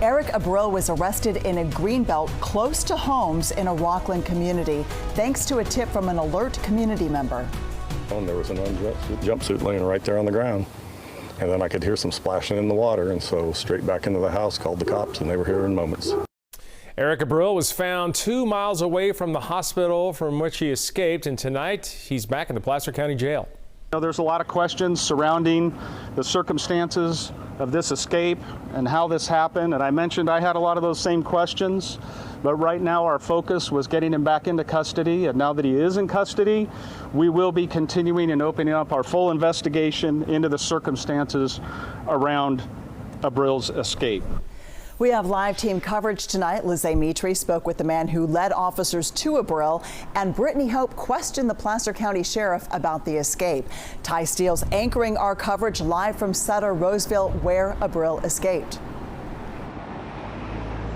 Eric Abril was arrested in a greenbelt close to homes in a Rockland community, thanks to a tip from an alert community member. There was an jumpsuit laying right there on the ground. And then I could hear some splashing in the water, and so straight back into the house, called the cops, and they were here in moments. Eric Abril was found 2 miles away from the hospital from which he escaped, and tonight he's back in the Placer County Jail. There's a lot of questions surrounding the circumstances of this escape and how this happened, and I mentioned I had a lot of those same questions, but right now our focus was getting him back into custody, and now that he is in custody, we will be continuing and opening up our full investigation into the circumstances around Abril's escape. We have live team coverage tonight. Lizzie Mitri spoke with the man who led officers to Abril, and Brittany Hope questioned the Placer County Sheriff about the escape. Ty Steele's anchoring our coverage live from Sutter, Roseville, where Abril escaped.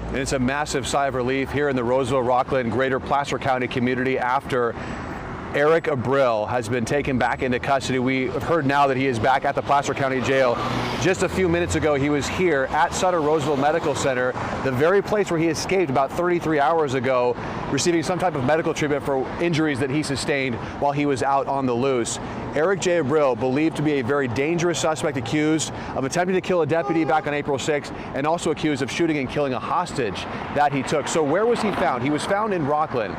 And it's a massive sigh of relief here in the Roseville, Rockland, Greater Placer County community after Eric Abril has been taken back into custody. We have heard now that he is back at the Placer County Jail. Just a few minutes ago, he was here at Sutter Roseville Medical Center, the very place where he escaped about 33 hours ago, receiving some type of medical treatment for injuries that he sustained while he was out on the loose. Eric J. Abril, believed to be a very dangerous suspect, accused of attempting to kill a deputy back on April 6th, and also accused of shooting and killing a hostage that he took. So where was he found? He was found in Rockland.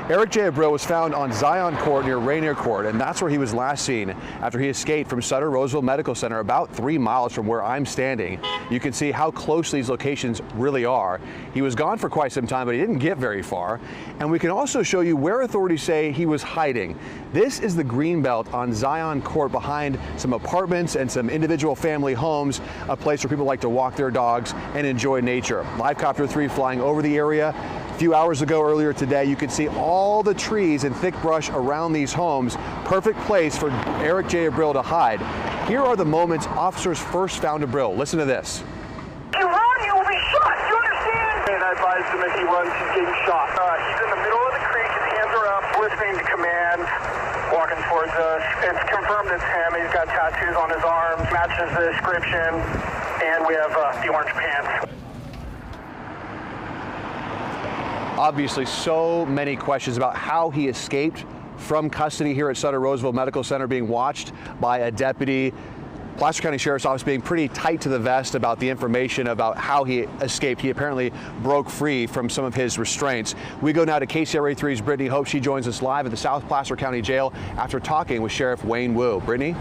Eric J. Abril was found on Zion Court near Rainier Court, and that's where he was last seen after he escaped from Sutter Roseville Medical Center, about 3 miles from where I'm standing. You can see how close these locations really are. He was gone for quite some time, but he didn't get very far. And we can also show you where authorities say he was hiding. This is the Greenbelt on Zion Court, behind some apartments and some individual family homes, a place where people like to walk their dogs and enjoy nature. Live Copter 3 flying over the area. A few hours ago, earlier today, you could see all the trees and thick brush around these homes. Perfect place for Eric J. Abril to hide. Here are the moments officers first found Abril. Listen to this. If you run, you will be shot. You understand? And I advised him if he runs, he's getting shot. He's in the middle of the creek. His hands are up, listening to commands, walking towards us. It's confirmed it's him. He's got tattoos on his arms, matches the description, and we have the orange pants. Obviously, so many questions about how he escaped from custody here at Sutter Roseville Medical Center, being watched by a deputy. Placer County Sheriff's Office being pretty tight to the vest about the information about how he escaped. He apparently broke free from some of his restraints. We go now to KCRA 3's Brittany Hope. She joins us live at the South Placer County Jail after talking with Sheriff Wayne Wu. Brittany?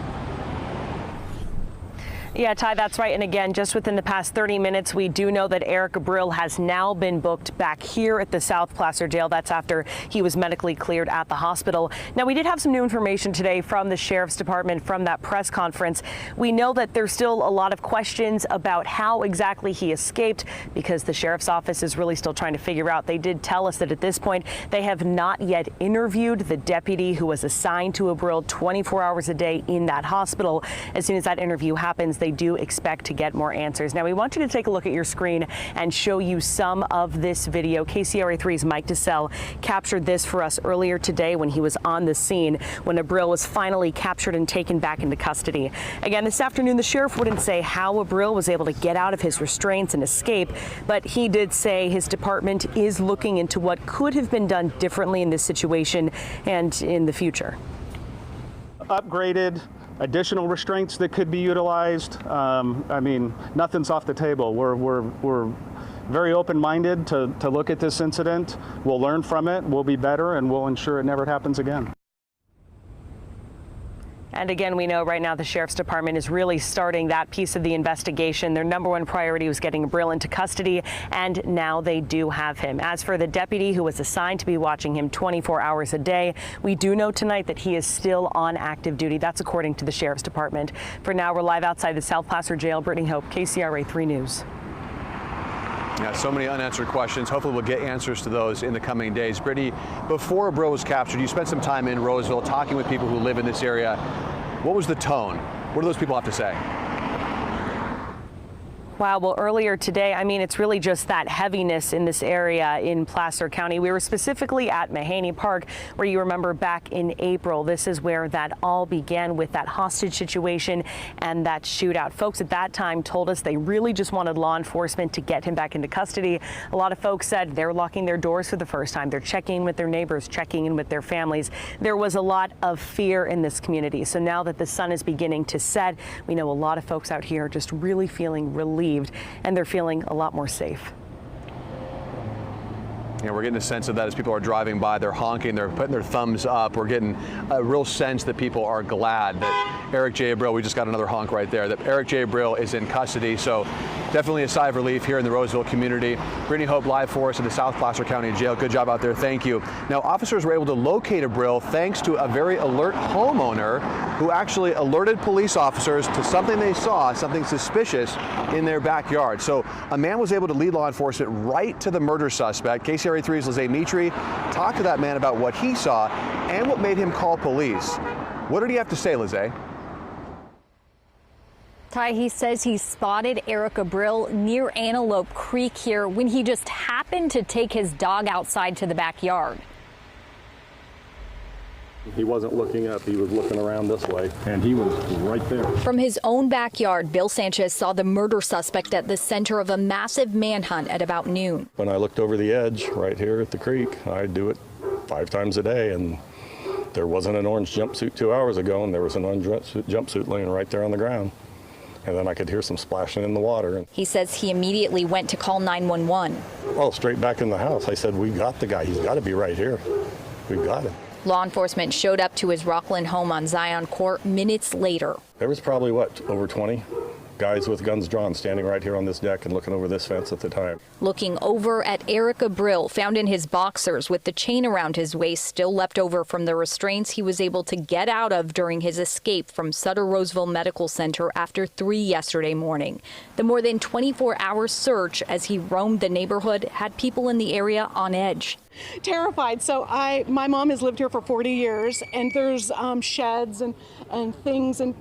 Yeah, Ty, that's right. And again, just within the past 30 minutes, we do know that Eric Abril has now been booked back here at the South Placer Jail. That's after he was medically cleared at the hospital. Now, we did have some new information today from the Sheriff's Department from that press conference. We know that there's still a lot of questions about how exactly he escaped, because the Sheriff's Office is really still trying to figure out. They did tell us that at this point, they have not yet interviewed the deputy who was assigned to Abril 24 hours a day in that hospital. As soon as that interview happens, they do expect to get more answers. Now, we want you to take a look at your screen and show you some of this video. KCRA 3's Mike DeSalle captured this for us earlier today when he was on the scene when Abril was finally captured and taken back into custody. Again, this afternoon, the sheriff wouldn't say how Abril was able to get out of his restraints and escape, but he did say his department is looking into what could have been done differently in this situation and in the future. Upgraded, additional restraints that could be utilized. I mean, nothing's off the table. We're very open-minded to look at this incident. We'll learn from it, we'll be better, and we'll ensure it never happens again. And again, we know right now the Sheriff's Department is really starting that piece of the investigation. Their number one priority was getting Abril into custody, and now they do have him. As for the deputy who was assigned to be watching him 24 hours a day, we do know tonight that he is still on active duty. That's according to the Sheriff's Department. For now, we're live outside the South Placer Jail. Brittany Hope, KCRA 3 News. Yeah, so many unanswered questions. Hopefully we'll get answers to those in the coming days. Brittany, before Abril was captured, you spent some time in Roseville talking with people who live in this area. What was the tone? What do those people have to say? Wow, well, earlier today, I mean, it's really just that heaviness in this area in Placer County. We were specifically at Mahaney Park, where you remember back in April. This is where that all began, with that hostage situation and that shootout. Folks at that time told us they really just wanted law enforcement to get him back into custody. A lot of folks said they're locking their doors for the first time. They're checking in with their neighbors, checking in with their families. There was a lot of fear in this community. So now that the sun is beginning to set, we know a lot of folks out here are just really feeling relieved, and they're feeling a lot more safe. Yeah, we're getting a sense of that as people are driving by. They're honking, they're putting their thumbs up. We're getting a real sense that people are glad that Eric J. Abril, we just got another honk right there, that Eric J. Abril is in custody. So definitely a sigh of relief here in the Roseville community. Brittany Hope live for us in the South Placer County Jail. Good job out there. Thank you. Now, officers were able to locate Abril thanks to a very alert homeowner who actually alerted police officers to something they saw, something suspicious in their backyard. So a man was able to lead law enforcement right to the murder suspect. KCRA 3's Lizzie Mitri talked to that man about what he saw and what made him call police. What did he have to say, Lizzie? Ty, he says he spotted Eric Abril near Antelope Creek here when he just happened to take his dog outside to the backyard. He wasn't looking up, he was looking around this way, and he was right there. From his own backyard, Bill Sanchez saw the murder suspect at the center of a massive manhunt at about noon. When I looked over the edge right here at the creek, I do it 5 times a day, and there wasn't an orange jumpsuit 2 hours ago, and there was an orange jumpsuit laying right there on the ground. And then I could hear some splashing in the water. He says he immediately went to call 911. Oh, straight back in the house. I said, we got the guy. He's got to be right here. We've got him. Law enforcement showed up to his Rockland home on Zion Court minutes later. There was probably, over 20 guys with guns drawn standing right here on this deck and looking over this fence at the time. Looking over at Eric Abril, found in his boxers with the chain around his waist still left over from the restraints he was able to get out of during his escape from Sutter Roseville Medical Center after 3 yesterday morning. The more than 24-hour search as he roamed the neighborhood had people in the area on edge. Terrified. So my mom has lived here for 40 years, and there's sheds and things and,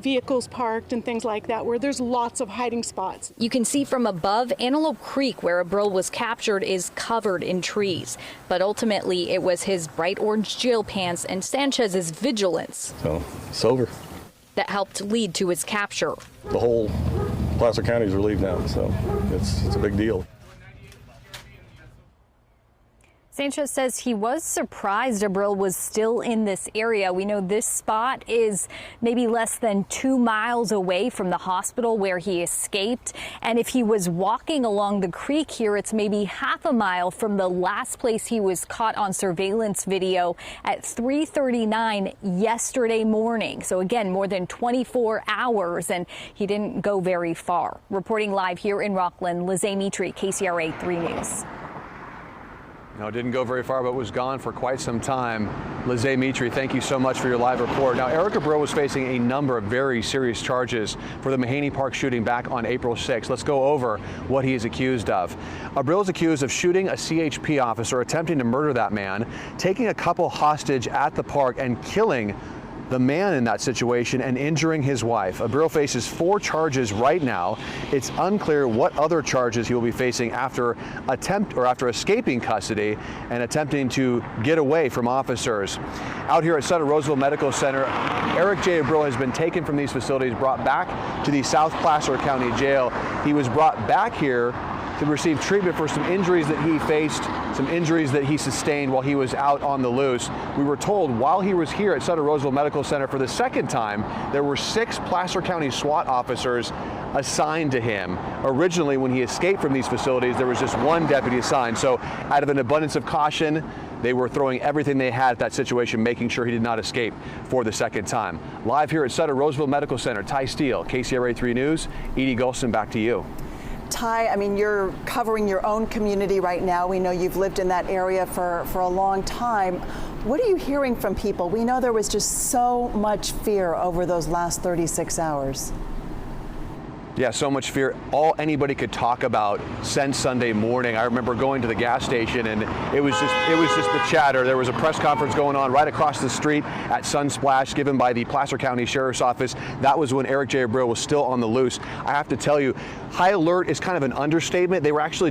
vehicles parked and things like that where there's lots of hiding spots. You can see from above, Antelope Creek, where Abril was captured, is covered in trees. But ultimately, it was his bright orange jail pants and Sanchez's vigilance. So it's over. That helped lead to his capture. The whole Placer County is relieved now, so it's a big deal. Sanchez says he was surprised Abril was still in this area. We know this spot is maybe less than 2 miles away from the hospital where he escaped. And if he was walking along the creek here, it's maybe half a mile from the last place he was caught on surveillance video at 3:39 yesterday morning. So again, more than 24 hours, and he didn't go very far. Reporting live here in Rockland, Lizzie Mitri, KCRA 3 News. No, it didn't go very far, but was gone for quite some time. Lizzie Mitri, thank you so much for your live report. Now, Eric Abril was facing a number of very serious charges for the Mahaney Park shooting back on April 6th. Let's go over what he is accused of. Abril is accused of shooting a CHP officer, attempting to murder that man, taking a couple hostage at the park, and killing the man in that situation and injuring his wife. Abril faces 4 charges right now. It's unclear what other charges he will be facing after escaping custody and attempting to get away from officers. Out here at Sutter Roseville Medical Center, Eric J. Abril has been taken from these facilities, brought back to the South Placer County Jail. He was brought back here to receive treatment for some injuries that he faced, some injuries that he sustained while he was out on the loose. We were told while he was here at Sutter Roseville Medical Center for the second time, there were 6 Placer County SWAT officers assigned to him. Originally, when he escaped from these facilities, there was just 1 deputy assigned. So out of an abundance of caution, they were throwing everything they had at that situation, making sure he did not escape for the second time. Live here at Sutter Roseville Medical Center, Ty Steele, KCRA 3 News. Edie Golston, back to you. Ty, I mean, you're covering your own community right now. We know you've lived in that area for a long time. What are you hearing from people? We know there was just so much fear over those last 36 hours. Yeah, so much fear. All anybody could talk about since Sunday morning. I remember going to the gas station and it was just the chatter. There was a press conference going on right across the street at Sunsplash given by the Placer County Sheriff's Office. That was when Eric J. Abril was still on the loose. I have to tell you, high alert is kind of an understatement. They were actually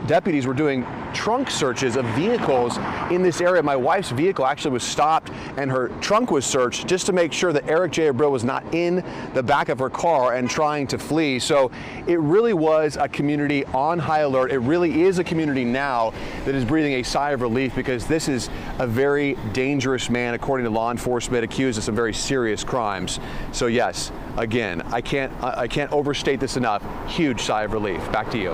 deputies were doing trunk searches of vehicles in this area. My wife's vehicle actually was stopped and her trunk was searched just to make sure that Eric J. Abril was not in the back of her car and trying to flee. So it really was a community on high alert. It really is a community now that is breathing a sigh of relief because this is a very dangerous man, according to law enforcement, accused of some very serious crimes. So yes, again, I can't overstate this enough. Huge sigh of relief. Back to you.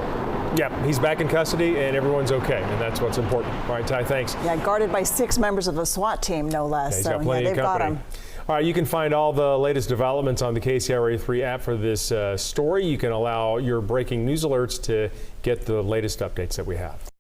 Yeah, he's back in custody and everyone's okay, and that's what's important. All right, Ty, thanks. Yeah, guarded by 6 members of a SWAT team, no less. Yeah, he's so got plenty yeah, of they've got company. him. All right, you can find all the latest developments on the KCRA 3 app for this story. You can allow your breaking news alerts to get the latest updates that we have.